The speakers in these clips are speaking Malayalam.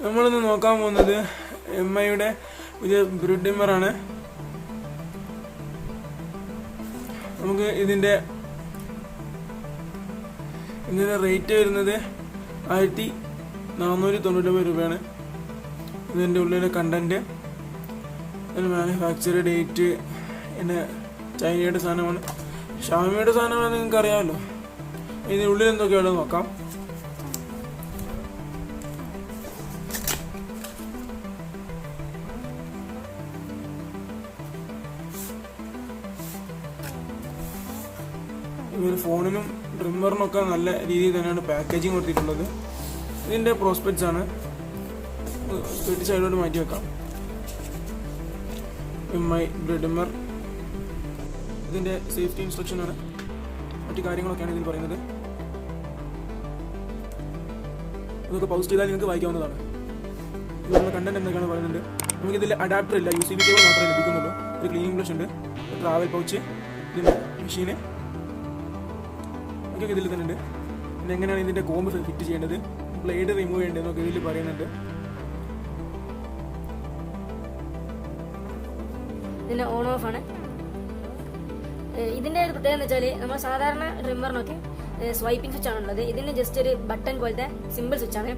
നമ്മളിന്ന് നോക്കാൻ പോകുന്നത് എംഐയുടെ ഒരു ബ്രിഡ് ഡിമ്മറാണ്. നമുക്ക് ഇതിൻ്റെ റേറ്റ് വരുന്നത് 1499 രൂപയാണ്. ഇതിൻ്റെ ഉള്ളിലെ കണ്ടന്റ്, മാനുഫാക്ചർ ഡേറ്റ്, പിന്നെ ചൈനയുടെ സാധനമാണ്. ഷാമിയുടെ സാധനമാണെന്ന് നിങ്ങൾക്ക് അറിയാമല്ലോ. ഇതിനുള്ളിൽ എന്തൊക്കെയാണ് നോക്കാം. ഫോണിനും ട്രിമ്മറിനൊക്കെ നല്ല രീതിയിൽ തന്നെയാണ് പാക്കേജിങ് കൊടുത്തിട്ടുള്ളത്. ഇതിൻ്റെ പ്രോസ്പെക്ട്സ് ആണ്. സൈഡോട്ട് മാറ്റി വെക്കാം. Mi ബ്രിഡ് dimmer. ഇതിൻ്റെ സേഫ്റ്റി ഇൻസ്ട്രക്ഷൻ ആണ്, മറ്റു കാര്യങ്ങളൊക്കെയാണ് ഇതിൽ പറയുന്നത്. ഇതൊക്കെ പൗസ് ചെയ്താൽ നിങ്ങൾക്ക് വായിക്കാവുന്നതാണ്. ഇതിലുള്ള കണ്ടന്റ് എന്തൊക്കെയാണ് പറയുന്നുണ്ട്. നമുക്കിതിൽ അഡാപ്റ്റർ ഇല്ല, USB കേബിൾ മാത്രമേ ലഭിക്കുന്നുള്ളൂ. ഒരു ക്ലീനിങ് ബ്രഷ് ഉണ്ട്, ട്രാവൽ പൗച്ച്, ഇതിൻ്റെ മെഷീന് ഒക്കെ ഇതിൽ തന്നെ ഉണ്ട്. പിന്നെ എങ്ങനെയാണ് ഇതിൻ്റെ കോമ്പ് ഫിറ്റ് ചെയ്യേണ്ടത്, ബ്ലേഡ് റിമൂവ് ചെയ്യേണ്ടതെന്നൊക്കെ ഇതിൽ പറയുന്നുണ്ട്. ഇതിൻ്റെ ഓൺ ഓഫ് ആണ്. ഇതിൻ്റെ ഒരു പ്രത്യേകത എന്ന് വെച്ചാൽ നമ്മൾ സാധാരണ ട്രിമ്മറിനൊക്കെ സ്വൈപ്പിംഗ് സ്വിച്ച് ആണുള്ളത്. ഇതിന് ജസ്റ്റ് ഒരു ബട്ടൺ പോലത്തെ സിമ്പിൾ സ്വിച്ച് ആണ്.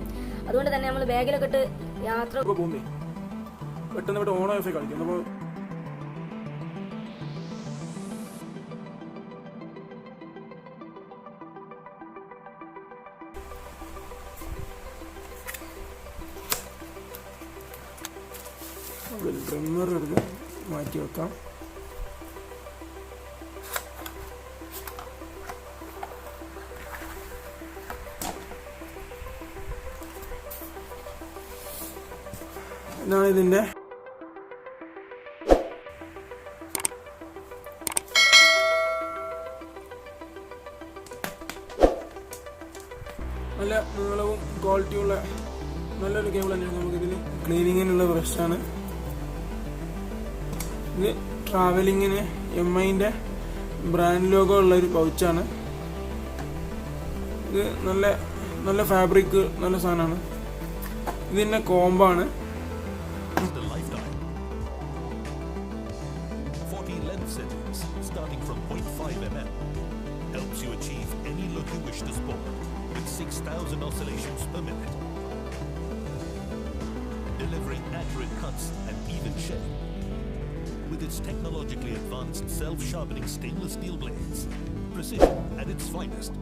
അതുകൊണ്ട് തന്നെ നമ്മൾ ബാഗിലൊക്കെ ഇട്ട് യാത്ര പോകുമ്പേ പെട്ടെന്ന് ഇവിടെ ഓൺ ഓഫ് കളിക്കും. അപ്പോൾ ട്രിമ്മർ എടുത്ത് മാറ്റി വെക്കാം. ഇതാണ് ഇതിൻ്റെ നല്ല നീളവും ക്വാളിറ്റിയുള്ള നല്ലൊരു കേബിൾ തന്നെയാണ്. നമുക്കിതിൽ ക്ലീനിങ്ങിനുള്ള ബ്രഷാണ്. ഇത് ട്രാവലിങ്ങിന് എംഐൻ്റെ ബ്രാൻഡ് ലോഗോ ഉള്ള ഒരു പൗച്ചാണ്. ഇത് നല്ല നല്ല ഫാബ്രിക്, നല്ല സാധനമാണ്. ഇതിൻ്റെ കോമ്പാണ്. Delivering accurate cuts and even shape. With its technologically advanced self-sharpening stainless steel blades, precision at its finest.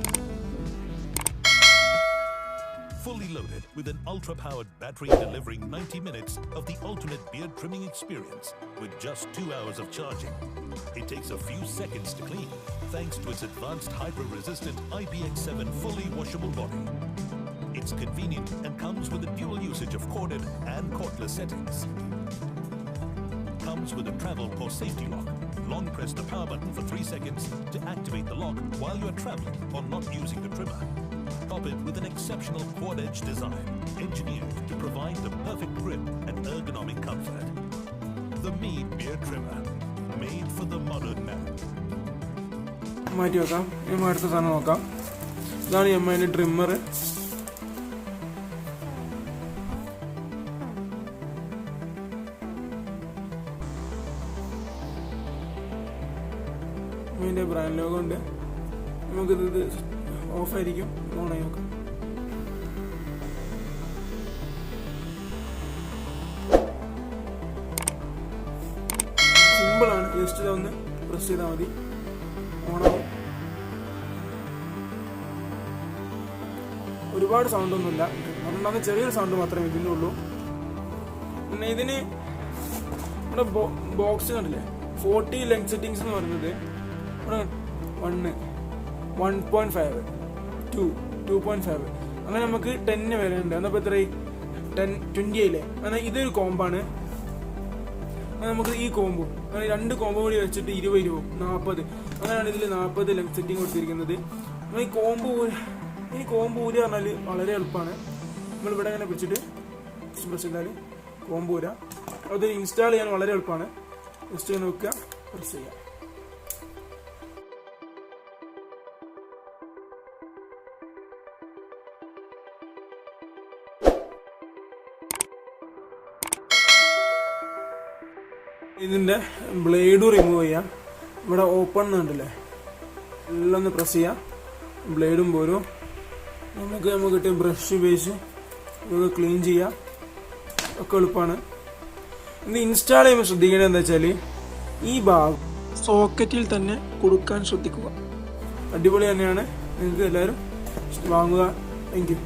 Fully loaded with an ultra-powered battery delivering 90 minutes of the ultimate beard trimming experience with just 2 hours of charging. It takes a few seconds to clean thanks to its advanced hydro-resistant IPX7 fully washable body. It's convenient and comes with a dual usage of corded and cordless settings. Comes with a travel or safety lock. Long press the power button for 3 seconds to activate the lock while you are traveling or not using the trimmer. Top it with an exceptional quad edge design, engineered to provide the perfect grip and ergonomic comfort. The Me Beard Trimmer, made for the modern man. മാറ്റി വെക്കാം. ഇനി അടുത്ത സാധനം നോക്കാം. ഇതാണ് എംഐൻ്റെ ട്രിമ്മർ. ഇതിൻ്റെ ബ്രാൻഡ് ലോഗോ ഉണ്ട്. നമുക്കിത് ഓഫായിരിക്കും, ഓണായി നോക്കാം. സിമ്പിളാണ്, ജസ്റ്റ് ഇതൊന്ന് പ്രസ് ചെയ്താൽ മതി, ഓണാവും. ഒരുപാട് സൗണ്ടൊന്നുമില്ല, അതുകൊണ്ടാണ് ചെറിയൊരു സൗണ്ട് മാത്രമേ ഇതിൻ്റെ ഉള്ളൂ. പിന്നെ ഇതിന് ഇവിടെ ബോക്സ് കണ്ടില്ലേ, 40 ലെങ്ത് സെറ്റിങ്സ് എന്ന് പറയുന്നത് 1, 1.5, 2, 2.5 അങ്ങനെ നമുക്ക് 10 വരെ ഉണ്ട്. എന്നപ്പോൾ എത്രയായി? 10, 20 ആയില്ലേ? എന്നാൽ ഇതൊരു കോമ്പാണ്. നമുക്ക് ഈ കോമ്പും അങ്ങനെ 2 കോമ്പോ കൂടി വെച്ചിട്ട് 20 രൂപ, 40. അങ്ങനെയാണ് ഇതിൽ 40 ലെങ്ത് സെറ്റിംഗ് കൊടുത്തിരിക്കുന്നത്. ഈ കോമ്പ് ഊരി പറഞ്ഞാൽ വളരെ എളുപ്പമാണ്. നമ്മളിവിടെ ഇങ്ങനെ പിടിച്ചിട്ട് പ്രസ് ചെയ്താൽ കോമ്പ് ഊരാം. അത് ഇൻസ്റ്റാൾ ചെയ്യാൻ വളരെ എളുപ്പമാണ്. ജസ്റ്റ് നോക്കുക, പ്രസ് ചെയ്യാം. ഇതിൻ്റെ ബ്ലേഡും റിമൂവ് ചെയ്യാം. ഇവിടെ ഓപ്പൺ ഉണ്ടല്ലേ, എല്ലാം ഒന്ന് പ്രസ് ചെയ്യാം. ബ്ലേഡും പോരും. നമുക്ക് കിട്ടിയ ബ്രഷ് ഉപയോഗിച്ച് ഇതൊക്കെ ക്ലീൻ ചെയ്യാം. ഒക്കെ എളുപ്പമാണ്. ഇത് ഇൻസ്റ്റാൾ ചെയ്യുമ്പോൾ ശ്രദ്ധിക്കേണ്ടത് എന്താ വെച്ചാൽ ഈ ഭാഗം സോക്കറ്റിൽ തന്നെ കൊടുക്കാൻ ശ്രദ്ധിക്കുക. അടിപൊളി തന്നെയാണ്. നിങ്ങൾക്ക് എല്ലാവരും വാങ്ങുക. Thank you.